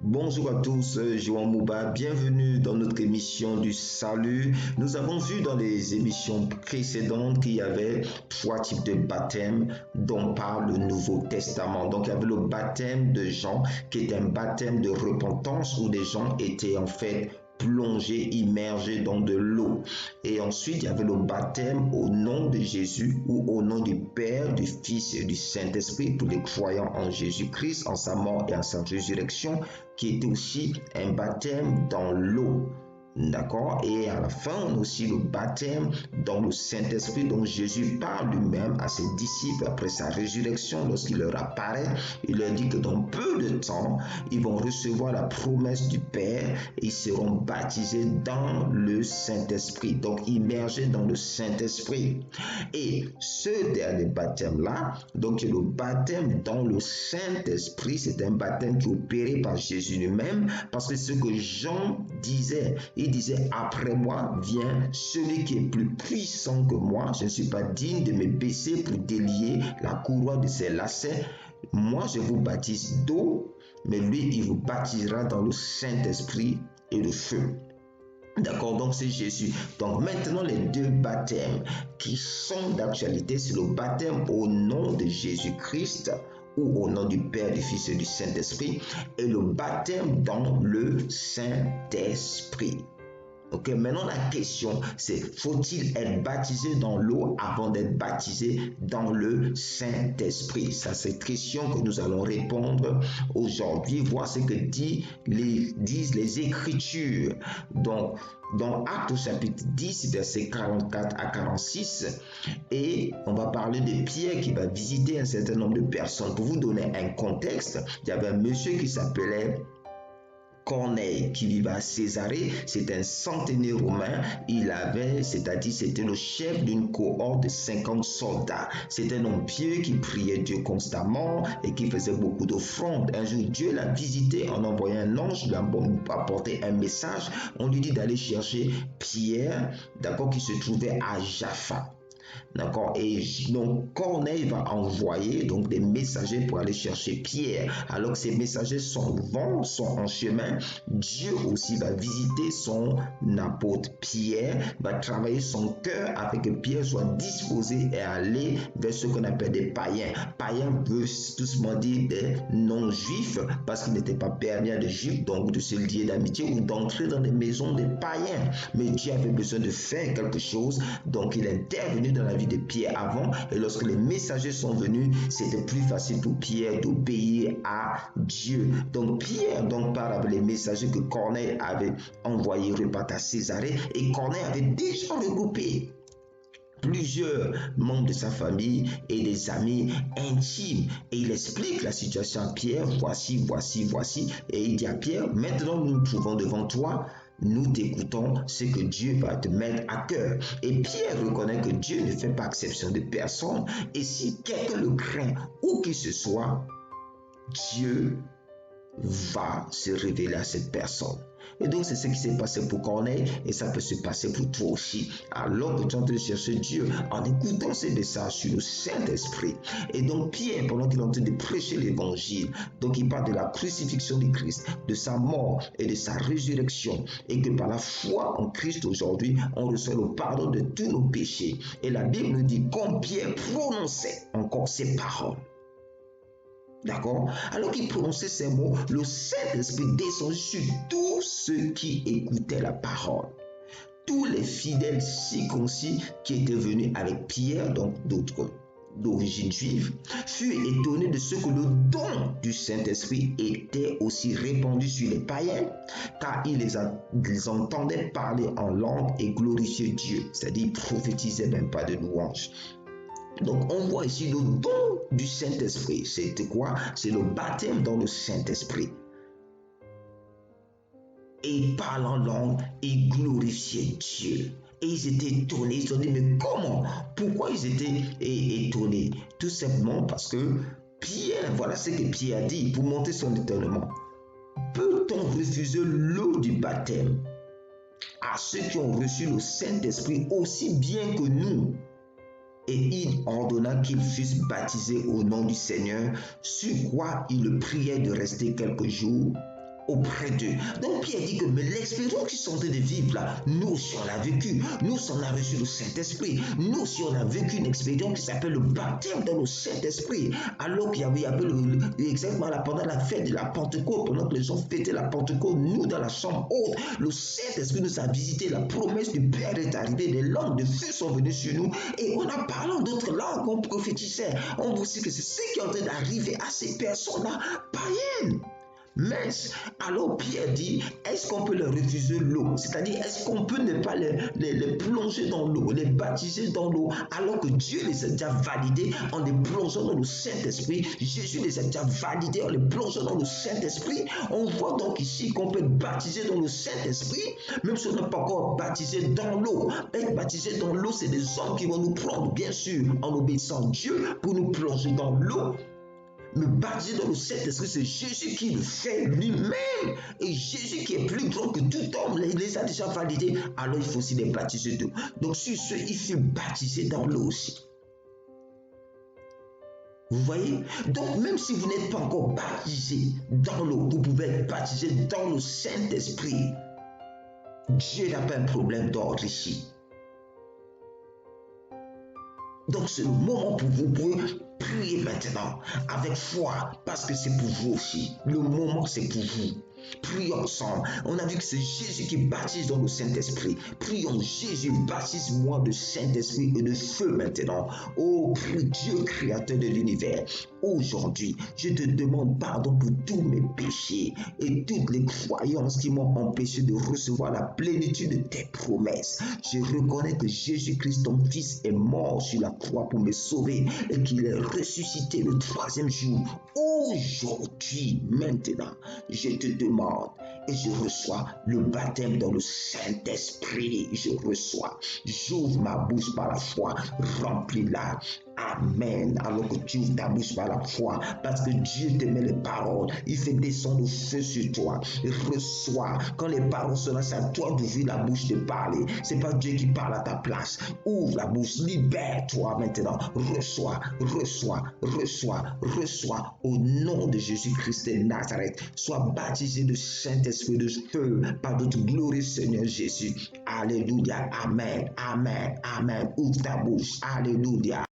Bonjour à tous, Johan Mouba, bienvenue dans notre émission du salut. Nous avons vu dans les émissions précédentes qu'il y avait trois types de baptêmes dont parle le Nouveau Testament. Donc il y avait le baptême de Jean qui est un baptême de repentance où les gens étaient en fait plongés, immergés dans de l'eau. Et ensuite, il y avait le baptême au nom de Jésus ou au nom du Père, du Fils et du Saint-Esprit pour les croyants en Jésus-Christ, en sa mort et en sa résurrection, qui était aussi un baptême dans l'eau. D'accord? Et à la fin, on a aussi le baptême dans le Saint-Esprit dont Jésus parle lui-même à ses disciples après sa résurrection. Lorsqu'il leur apparaît, il leur dit que dans peu de temps, ils vont recevoir la promesse du Père et ils seront baptisés dans le Saint-Esprit, donc immergés dans le Saint-Esprit. Et ce dernier baptême-là, donc le baptême dans le Saint-Esprit, c'est un baptême qui est opéré par Jésus lui-même parce que ce que Jean disait, il disait, après moi vient celui qui est plus puissant que moi. Je ne suis pas digne de me baisser pour délier la courroie de ses lacets. Moi, je vous baptise d'eau, mais lui, il vous baptisera dans le Saint-Esprit et le feu. D'accord, donc c'est Jésus. Donc maintenant, les deux baptêmes qui sont d'actualité, c'est le baptême au nom de Jésus-Christ ou au nom du Père, du Fils et du Saint-Esprit, et le baptême dans le Saint-Esprit. Ok, maintenant la question c'est, faut-il être baptisé dans l'eau avant d'être baptisé dans le Saint-Esprit? Ça, c'est une question que nous allons répondre aujourd'hui, voir ce que disent les Écritures. Donc, dans Actes chapitre 10, versets 44 à 46, et on va parler de Pierre qui va visiter un certain nombre de personnes. Pour vous donner un contexte, il y avait un monsieur qui s'appelait Corneille qui vivait à Césarée, c'est un centenaire romain. Il avait, c'est-à-dire c'était le chef d'une cohorte de 50 soldats. C'est un homme pieux qui priait Dieu constamment et qui faisait beaucoup d'offrandes. Un jour, Dieu l'a visité en envoyant un ange, lui a apporté un message. On lui dit d'aller chercher Pierre, d'accord, qui se trouvait à Jaffa. D'accord? Et donc Corneille va envoyer donc des messagers pour aller chercher Pierre. Alors que ces messagers sont en chemin, Dieu aussi va visiter son apôtre Pierre, va travailler son cœur afin que Pierre soit disposé et aller vers ce qu'on appelle des païens. Païens veut doucement dire des non-juifs parce qu'il n'était pas permis à des juifs donc de se lier d'amitié ou d'entrer dans les maisons des païens. Mais Dieu avait besoin de faire quelque chose, donc il est intervenu dans la vie de Pierre avant, et lorsque les messagers sont venus, c'était plus facile pour Pierre d'obéir à Dieu. Donc Pierre parle avec les messagers que Corneille avait envoyés repartent à Césarée, et Corneille avait déjà regroupé plusieurs membres de sa famille et des amis intimes, et il explique la situation à Pierre, voici, et il dit à Pierre, maintenant nous nous trouvons devant toi, nous t'écoutons ce que Dieu va te mettre à cœur. Et Pierre reconnaît que Dieu ne fait pas exception de personne, et si quelqu'un le craint ou qui ce soit, Dieu va se révéler à cette personne. Et donc c'est ce qui s'est passé pour Corneille, et ça peut se passer pour toi aussi. Alors que tu es en train de chercher Dieu en écoutant ces messages sur le Saint-Esprit. Et donc Pierre, pendant qu'il est en train de prêcher l'évangile, donc il parle de la crucifixion du Christ, de sa mort et de sa résurrection, et que par la foi en Christ aujourd'hui, on reçoit le pardon de tous nos péchés. Et la Bible nous dit comme Pierre prononçait encore ces paroles. D'accord? Alors qu'il prononçait ces mots, le Saint-Esprit descendit sur tous ceux qui écoutaient la parole. Tous les fidèles circoncis qui étaient venus avec Pierre, donc d'autres d'origine juive, furent étonnés de ce que le don du Saint-Esprit était aussi répandu sur les païens, car ils les entendaient parler en langue et glorifier Dieu, c'est-à-dire ils prophétisaient même pas de louanges. Donc on voit ici le don du Saint-Esprit. C'était quoi? C'est le baptême dans le Saint-Esprit. Et ils parlent en langue et glorifiaient Dieu. Et ils étaient étonnés. Ils se sont dit, mais comment? Pourquoi ils étaient étonnés? Tout simplement parce que Pierre, voilà ce que Pierre a dit pour montrer son étonnement. Peut-on refuser l'eau du baptême à ceux qui ont reçu le Saint-Esprit aussi bien que nous? Et il ordonna qu'ils fussent baptisés au nom du Seigneur, sur quoi il le priait de rester quelques jours auprès d'eux. Donc Pierre dit que mais l'expérience qu'ils sont en train de vivre là, nous aussi on l'a vécu, nous aussi on a reçu le Saint-Esprit, nous aussi on a vécu une expérience qui s'appelle le baptême dans le Saint-Esprit, alors qu'il y avait exactement là, pendant la fête de la Pentecôte, pendant que les gens fêtaient la Pentecôte, nous dans la chambre haute, le Saint-Esprit nous a visité, la promesse du Père est arrivée, des langues de feu sont venues sur nous et on a parlé en d'autres langues, on prophétisait, on vous dit que c'est ce qui est en train d'arriver à ces personnes-là païennes. Mais alors Pierre dit, est-ce qu'on peut leur refuser l'eau? C'est-à-dire, est-ce qu'on peut ne pas les plonger dans l'eau, les baptiser dans l'eau, alors que Dieu les a déjà validés en les plongeant dans le Saint-Esprit? Jésus les a déjà validés en les plongeant dans le Saint-Esprit. On voit donc ici qu'on peut être baptisé dans le Saint-Esprit, même si on n'est pas encore baptisé dans l'eau. Être baptisé dans l'eau, c'est des hommes qui vont nous prendre, bien sûr, en obéissant à Dieu, pour nous plonger dans l'eau. Mais baptisé dans le Saint-Esprit, c'est Jésus qui le fait lui-même. Et Jésus qui est plus grand que tout homme, il les a déjà validés. Alors il faut aussi les baptiser d'eau. Donc sur ce, il fut baptisé dans l'eau aussi. Vous voyez? Donc même si vous n'êtes pas encore baptisé dans l'eau, vous pouvez être baptisé dans le Saint-Esprit. Dieu n'a pas un problème d'ordre ici. Donc c'est le moment pour vous pouvez prier maintenant avec foi parce que c'est pour vous aussi. Le moment c'est pour vous. Prions ensemble. On a vu que c'est Jésus qui baptise dans le Saint-Esprit. Prions, Jésus, baptise-moi de Saint-Esprit et de feu maintenant. Oh, Dieu créateur de l'univers, aujourd'hui, je te demande pardon pour tous mes péchés et toutes les croyances qui m'ont empêché de recevoir la plénitude de tes promesses. Je reconnais que Jésus-Christ, ton Fils, est mort sur la croix pour me sauver et qu'il est ressuscité le 3e jour. Aujourd'hui, maintenant, je te demande et je reçois le baptême dans le Saint-Esprit. Je reçois. J'ouvre ma bouche par la foi. Remplis-la. Amen. Alors que tu ouvres ta bouche par la foi, parce que Dieu te met les paroles, il fait descendre le feu sur toi. Reçois. Quand les paroles sont là, c'est à toi d'ouvrir la bouche de parler. C'est pas Dieu qui parle à ta place. Ouvre la bouche, libère-toi maintenant. Reçois, reçois, reçois, reçois au nom de Jésus-Christ de Nazareth. Sois baptisé de Saint-Esprit de feu par notre glorieux Seigneur Jésus. Alléluia. Amen. Amen. Amen. Ouvre ta bouche. Alléluia.